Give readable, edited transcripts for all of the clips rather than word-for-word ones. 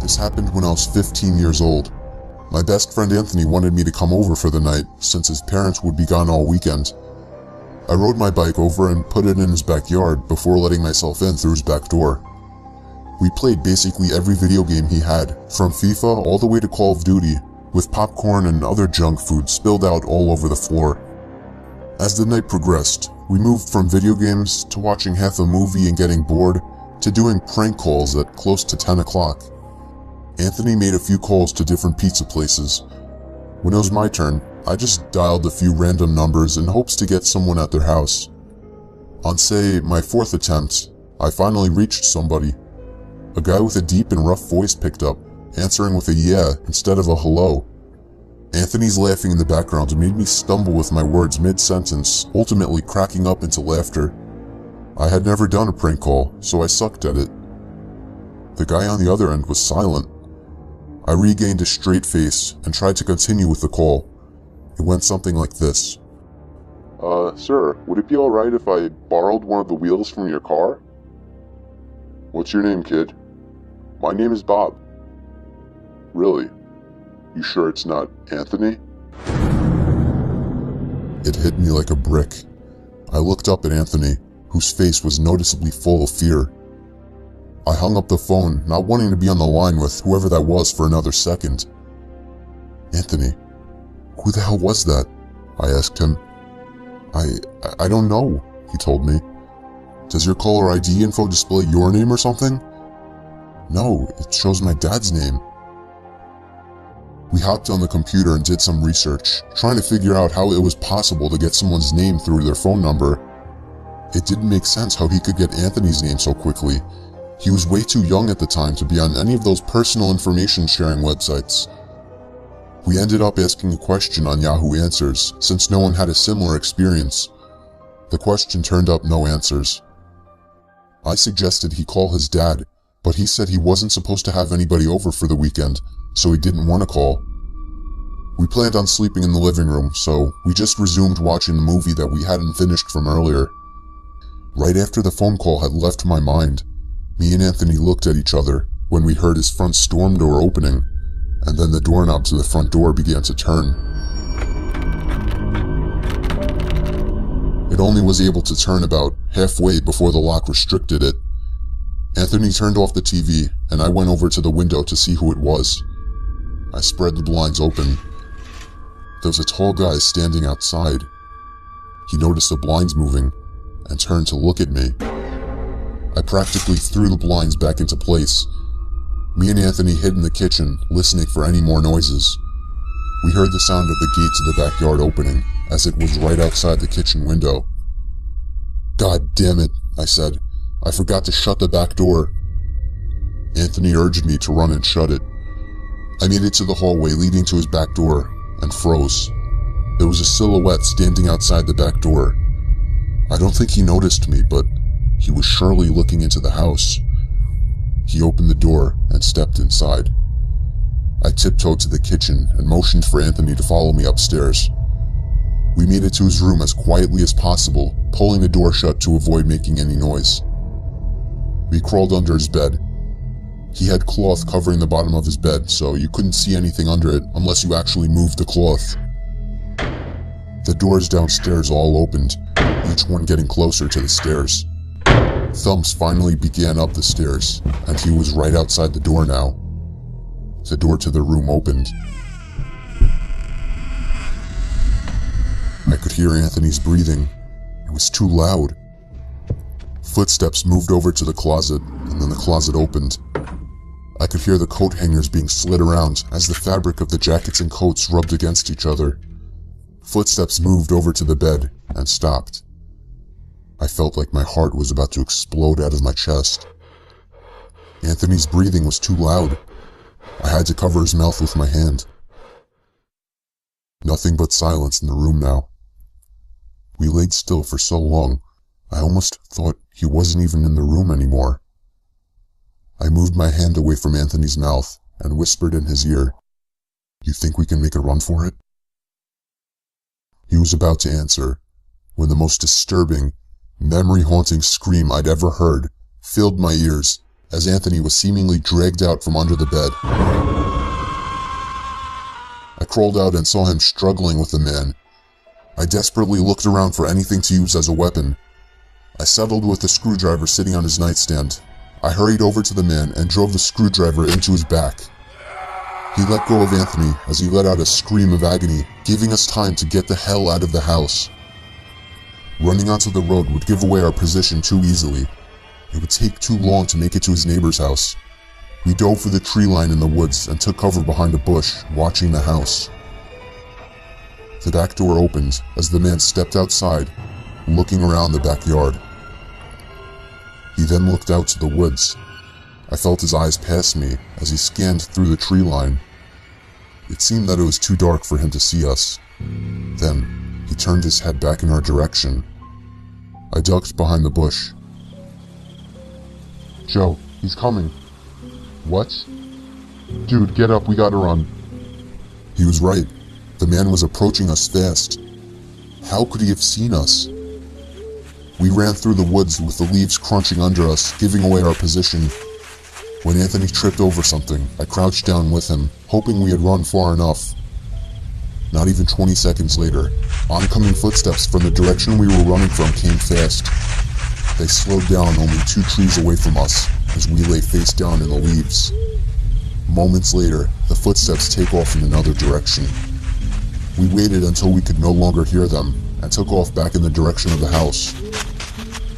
This happened when I was 15 years old. My best friend Anthony wanted me to come over for the night since his parents would be gone all weekend. I rode my bike over and put it in his backyard before letting myself in through his back door. We played basically every video game he had, from FIFA all the way to Call of Duty, with popcorn and other junk food spilled out all over the floor. As the night progressed, we moved from video games to watching half a movie and getting bored to doing prank calls at close to 10 o'clock. Anthony made a few calls to different pizza places. When it was my turn, I just dialed a few random numbers in hopes to get someone at their house. On, say, my fourth attempt, I finally reached somebody. A guy with a deep and rough voice picked up, answering with a yeah instead of a hello. Anthony's laughing in the background made me stumble with my words mid-sentence, ultimately cracking up into laughter. I had never done a prank call, so I sucked at it. The guy on the other end was silent. I regained a straight face and tried to continue with the call. It went something like this. Sir, would it be alright if I borrowed one of the wheels from your car? What's your name, kid? My name is Bob. Really? You sure it's not Anthony? It hit me like a brick. I looked up at Anthony, whose face was noticeably full of fear. I hung up the phone, not wanting to be on the line with whoever that was for another second. Anthony, who the hell was that? I asked him. I don't know, he told me. Does your caller ID info display your name or something? No, it shows my dad's name. We hopped on the computer and did some research, trying to figure out how it was possible to get someone's name through their phone number. It didn't make sense how he could get Anthony's name so quickly. He was way too young at the time to be on any of those personal information sharing websites. We ended up asking a question on Yahoo Answers, since no one had a similar experience. The question turned up no answers. I suggested he call his dad, but he said he wasn't supposed to have anybody over for the weekend, so he didn't want to call. We planned on sleeping in the living room, so we just resumed watching the movie that we hadn't finished from earlier. Right after the phone call had left my mind, me and Anthony looked at each other when we heard his front storm door opening, and then the doorknob to the front door began to turn. It only was able to turn about halfway before the lock restricted it. Anthony turned off the TV, and I went over to the window to see who it was. I spread the blinds open. There was a tall guy standing outside. He noticed the blinds moving, and turned to look at me. I practically threw the blinds back into place. Me and Anthony hid in the kitchen, listening for any more noises. We heard the sound of the gate to the backyard opening, as it was right outside the kitchen window. God damn it, I said. I forgot to shut the back door. Anthony urged me to run and shut it. I made it to the hallway leading to his back door, and froze. There was a silhouette standing outside the back door. I don't think he noticed me, but he was surely looking into the house. He opened the door and stepped inside. I tiptoed to the kitchen and motioned for Anthony to follow me upstairs. We made it to his room as quietly as possible, pulling the door shut to avoid making any noise. We crawled under his bed. He had cloth covering the bottom of his bed, so you couldn't see anything under it unless you actually moved the cloth. The doors downstairs all opened, each one getting closer to the stairs. Thumps finally began up the stairs, and he was right outside the door now. The door to the room opened. I could hear Anthony's breathing. It was too loud. Footsteps moved over to the closet, and then the closet opened. I could hear the coat hangers being slid around as the fabric of the jackets and coats rubbed against each other. Footsteps moved over to the bed and stopped. I felt like my heart was about to explode out of my chest. Anthony's breathing was too loud. I had to cover his mouth with my hand. Nothing but silence in the room now. We laid still for so long, I almost thought he wasn't even in the room anymore. I moved my hand away from Anthony's mouth and whispered in his ear, "You think we can make a run for it?" He was about to answer when the most disturbing, memory-haunting scream I'd ever heard filled my ears as Anthony was seemingly dragged out from under the bed. I crawled out and saw him struggling with the man. I desperately looked around for anything to use as a weapon. I settled with the screwdriver sitting on his nightstand. I hurried over to the man and drove the screwdriver into his back. He let go of Anthony as he let out a scream of agony, giving us time to get the hell out of the house. Running onto the road would give away our position too easily. It would take too long to make it to his neighbor's house. We dove for the tree line in the woods and took cover behind a bush, watching the house. The back door opened as the man stepped outside, looking around the backyard. He then looked out to the woods. I felt his eyes pass me as he scanned through the tree line. It seemed that it was too dark for him to see us. Then, he turned his head back in our direction. I ducked behind the bush. "Joe, he's coming." "What?" "Dude, get up, we gotta run." He was right. The man was approaching us fast. How could he have seen us? We ran through the woods with the leaves crunching under us, giving away our position. When Anthony tripped over something, I crouched down with him, hoping we had run far enough. Not even 20 seconds later, oncoming footsteps from the direction we were running from came fast. They slowed down only 2 trees away from us, as we lay face down in the leaves. Moments later, the footsteps take off in another direction. We waited until we could no longer hear them, and took off back in the direction of the house.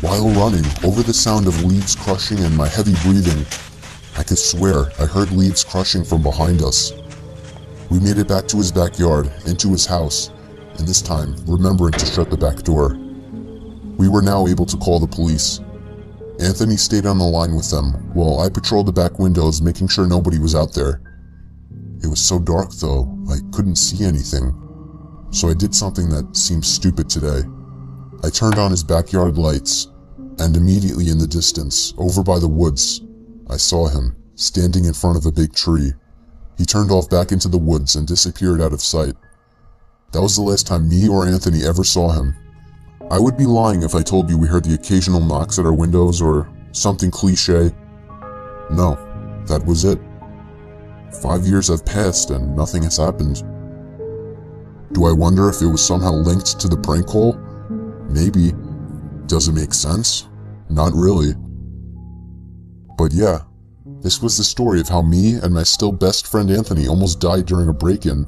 While running, over the sound of leaves crushing and my heavy breathing, I could swear I heard leaves crushing from behind us. We made it back to his backyard, into his house, and this time, remembering to shut the back door. We were now able to call the police. Anthony stayed on the line with them, while I patrolled the back windows, making sure nobody was out there. It was so dark though, I couldn't see anything. So I did something that seems stupid today. I turned on his backyard lights, and immediately in the distance, over by the woods, I saw him, standing in front of a big tree. He turned off back into the woods and disappeared out of sight. That was the last time me or Anthony ever saw him. I would be lying if I told you we heard the occasional knocks at our windows or something cliche. No, that was it. 5 years have passed and nothing has happened. Do I wonder if it was somehow linked to the prank call? Maybe. Does it make sense? Not really. But yeah, this was the story of how me and my still best friend Anthony almost died during a break-in.